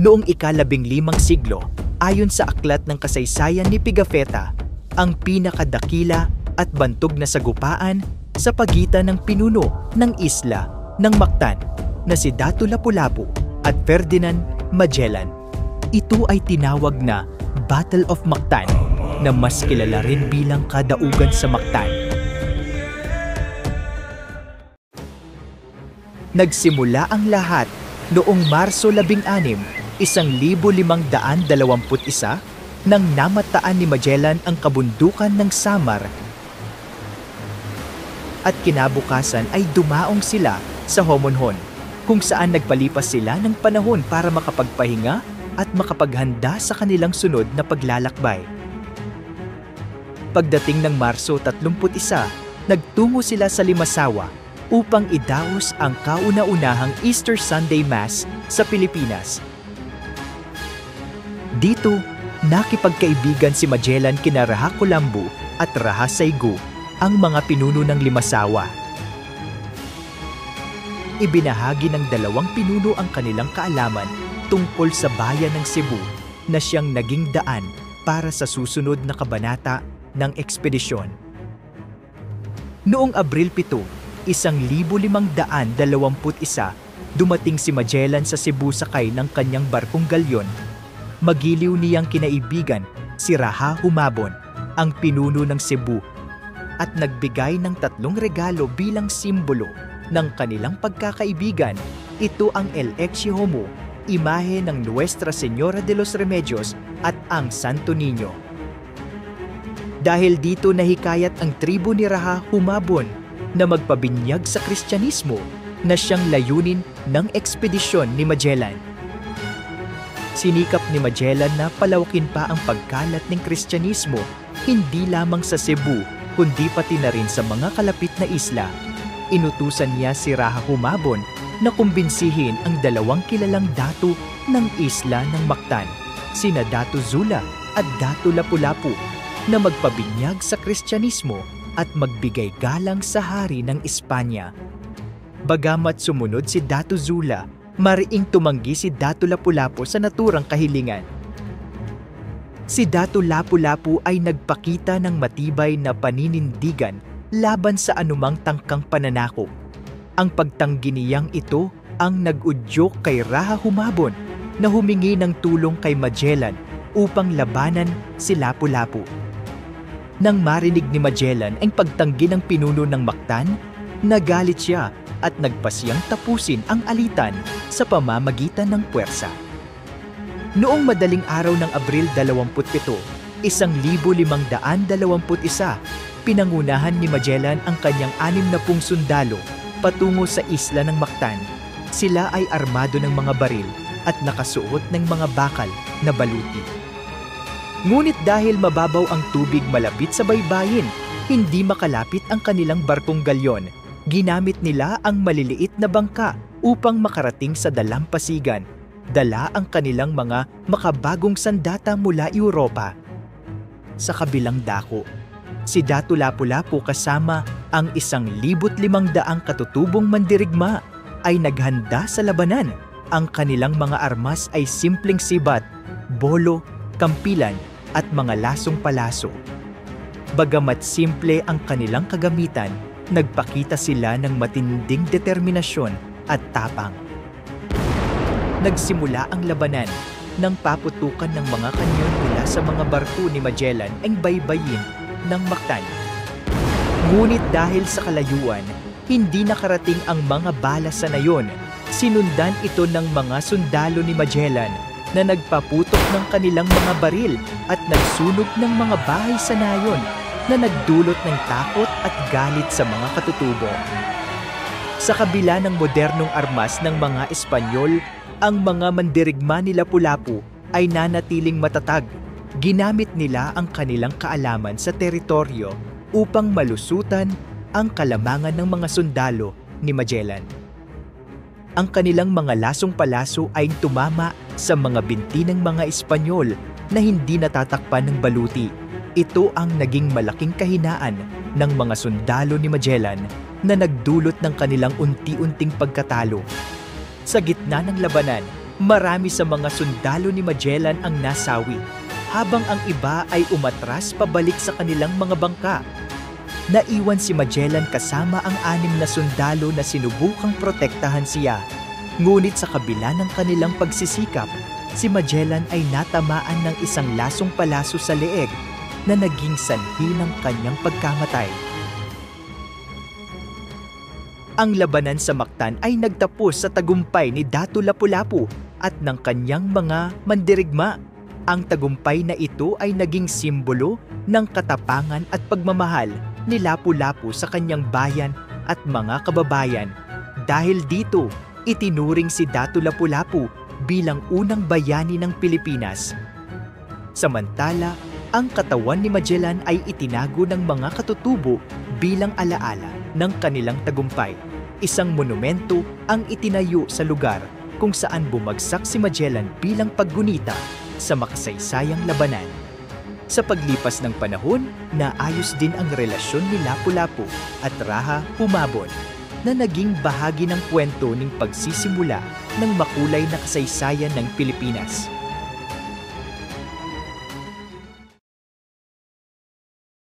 Noong ika-15 siglo, ayon sa aklat ng kasaysayan ni Pigafetta, ang pinakadakila at bantog na sagupaan sa pagitan ng pinuno ng isla ng Mactan na si Datu Lapu-Lapu at Ferdinand Magellan. Ito ay tinawag na Battle of Mactan na mas kilala rin bilang Kadaugan sa Mactan. Nagsimula ang lahat noong Marso 16, 1521 nang namataan ni Magellan ang kabundukan ng Samar at kinabukasan ay dumaong sila sa Homonhon kung saan nagpalipas sila ng panahon para makapagpahinga at makapaghanda sa kanilang sunod na paglalakbay. Pagdating ng Marso 31, nagtungo sila sa Limasawa upang idaos ang kauna-unahang Easter Sunday Mass sa Pilipinas. Dito, nakipagkaibigan si Magellan kina Raha Colombo at Raha Saigo, ang mga pinuno ng Limasawa. Ibinahagi ng dalawang pinuno ang kanilang kaalaman tungkol sa bayan ng Cebu na siyang naging daan para sa susunod na kabanata ng ekspedisyon. Noong Abril 7, 1521, dumating si Magellan sa Cebu sakay ng kanyang barkong galyon. Magiliw niyang kinaibigan si Raha Humabon, ang pinuno ng Cebu, at nagbigay ng 3 regalo bilang simbolo ng kanilang pagkakaibigan. Ito ang El Ecce Homo, imahe ng Nuestra Señora de los Remedios at ang Santo Niño. Dahil dito nahikayat ang tribo ni Raha Humabon na magpabinyag sa Kristyanismo na siyang layunin ng ekspedisyon ni Magellan. Sinikap ni Magellan na palawakin pa ang pagkalat ng Kristyanismo hindi lamang sa Cebu kundi pati na rin sa mga kalapit na isla. Inutusan niya si Raha Humabon na kumbinsihin ang 2 kilalang datu ng isla ng Mactan, sina Datu Zula at Datu Lapu-Lapu, na magpabinyag sa Kristyanismo at magbigay galang sa hari ng Espanya. Bagamat sumunod si Datu Zula, mariing tumanggi si Datu Lapu-Lapu sa naturang kahilingan. Si Datu Lapu-Lapu ay nagpakita ng matibay na paninindigan laban sa anumang tangkang pananakop. Ang pagtanggi niyang ito ang nag-udyok kay Raha Humabon na humingi ng tulong kay Magellan upang labanan si Lapu-Lapu. Nang marinig ni Magellan ang pagtanggi ng pinuno ng Mactan, nagalit siya at nagpasiyang tapusin ang alitan sa pamamagitan ng puwersa. Noong madaling araw ng Abril 27, 1521, pinangunahan ni Magellan ang kanyang 60 sundalo patungo sa isla ng Mactan. Sila ay armado ng mga baril at nakasuot ng mga bakal na baluti. Ngunit dahil mababaw ang tubig malapit sa baybayin, hindi makalapit ang kanilang barkong galyon. Ginamit nila ang maliliit na bangka upang makarating sa dalampasigan. Dala ang kanilang mga makabagong sandata mula Europa. Sa kabilang dako, si Datu Lapu-Lapu kasama ang 1,500 katutubong mandirigma ay naghanda sa labanan. Ang kanilang mga armas ay simpleng sibat, bolo, kampilan at mga lasong palaso. Bagamat simple ang kanilang kagamitan, nagpakita sila ng matinding determinasyon at tapang. Nagsimula ang labanan nang paputukan ng mga kanyon mula sa mga barko ni Magellan ang baybayin ng Mactan. Ngunit dahil sa kalayuan, hindi nakarating ang mga bala sa nayon. Sinundan ito ng mga sundalo ni Magellan na nagpaputok ng kanilang mga baril at nagsunog ng mga bahay sa nayon na nagdulot ng takot at galit sa mga katutubo. Sa kabila ng modernong armas ng mga Espanyol, ang mga mandirigma ni Lapu-Lapu ay nanatiling matatag. Ginamit nila ang kanilang kaalaman sa teritoryo upang malusutan ang kalamangan ng mga sundalo ni Magellan. Ang kanilang mga lasong palaso ay tumama sa mga binti ng mga Espanyol na hindi natatakpan ng baluti. Ito ang naging malaking kahinaan ng mga sundalo ni Magellan na nagdulot ng kanilang unti-unting pagkatalo. Sa gitna ng labanan, Marami sa mga sundalo ni Magellan ang nasawi, habang ang iba ay umatras pabalik sa kanilang mga bangka. Naiwan si Magellan kasama ang 6 na sundalo na sinubukang protektahan siya. Ngunit sa kabila ng kanilang pagsisikap, si Magellan ay natamaan ng isang lasong palaso sa leeg na naging sanhi ng kanyang pagkamatay. Ang labanan sa Mactan ay nagtapos sa tagumpay ni Datu Lapu-Lapu at ng kanyang mga mandirigma. Ang tagumpay na ito ay naging simbolo ng katapangan at pagmamahal ni Lapu-Lapu sa kanyang bayan at mga kababayan. Dahil dito, itinuring si Datu Lapu-Lapu bilang unang bayani ng Pilipinas. Samantala, ang katawan ni Magellan ay itinago ng mga katutubo bilang alaala ng kanilang tagumpay. Isang monumento ang itinayo sa lugar kung saan bumagsak si Magellan bilang paggunita sa makasaysayang labanan. Sa paglipas ng panahon, naayos din ang relasyon ni Lapu-Lapu at Raha Humabon na naging bahagi ng kwento ng pagsisimula ng makulay na kasaysayan ng Pilipinas.